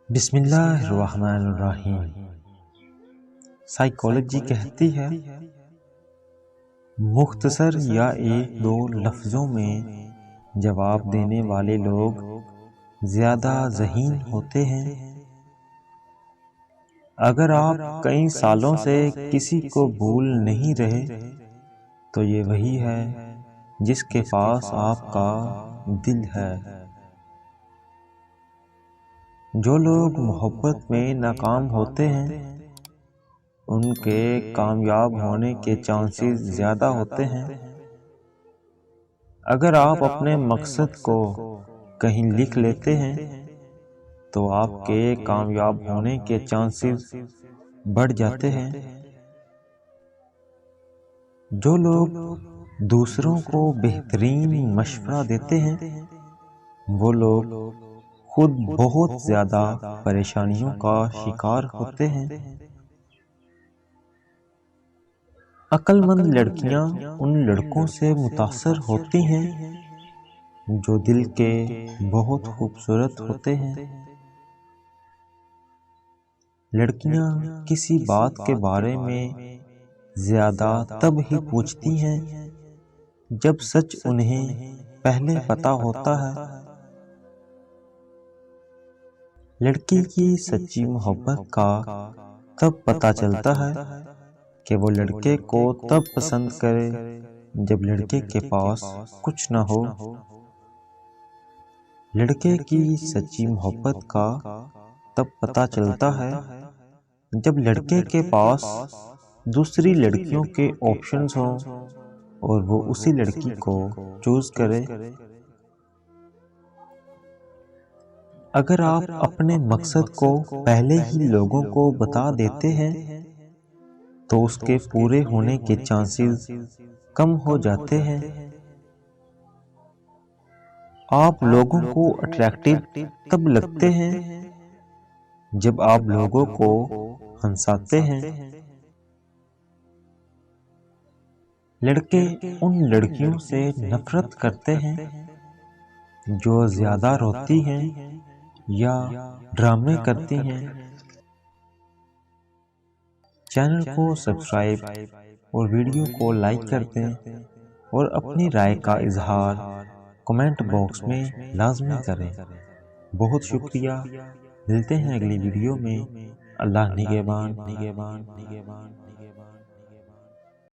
بسم اللہ الرحمن الرحیم۔ سائیکالوجی کہتی ہے مختصر یا ایک دو لفظوں میں جواب دینے والے لوگ زیادہ ذہین ہوتے ہیں۔ اگر آپ کئی سالوں سے کسی کو بھول نہیں رہے تو یہ وہی ہے جس کے پاس آپ کا دل ہے۔ جو لوگ محبت میں ناکام ہوتے ہیں ان کے کامیاب ہونے کے چانسز زیادہ ہوتے ہیں۔ اگر آپ اپنے مقصد کو کہیں لکھ لیتے ہیں تو آپ کے کامیاب ہونے کے چانسز بڑھ جاتے ہیں۔ جو لوگ دوسروں کو بہترین مشورہ دیتے ہیں وہ لوگ خود بہت زیادہ پریشانیوں کا شکار ہوتے ہیں۔ عقل مند لڑکیاں ان لڑکوں سے متاثر ہوتی ہیں جو دل کے بہت خوبصورت ہوتے ہیں۔ لڑکیاں کسی بات کے بارے میں زیادہ تب ہی پوچھتی ہیں جب سچ انہیں پہلے پتہ ہوتا ہے۔ لڑکی کی سچی محبت کا تب پتہ چلتا ہے کہ وہ لڑکے کو تب پسند کرے جب لڑکے کے پاس کچھ نہ ہو۔ لڑکے کی سچی محبت کا تب پتہ چلتا ہے جب لڑکے کے پاس دوسری لڑکیوں کے آپشنز ہوں اور وہ اسی لڑکی کو چوز کرے۔ اگر آپ اپنے مقصد کو پہلے ہی لوگوں کو بتا دیتے ہیں تو اس کے پورے ہونے کے چانسز کم ہو جاتے ہیں۔ آپ لوگوں کو اٹریکٹیو تب لگتے ہیں جب آپ لوگوں کو ہنساتے ہیں۔ لڑکے ان لڑکیوں سے نفرت کرتے ہیں جو زیادہ روتی ہیں یا ڈرامے کرتی ہیں۔ چینل کو سبسکرائب اور ویڈیو کو لائک کر دیں اور اپنی رائے کا اظہار کمنٹ باکس میں لازمی کریں۔ بہت شکریہ، ملتے ہیں اگلی ویڈیو میں۔ اللہ نگہبان۔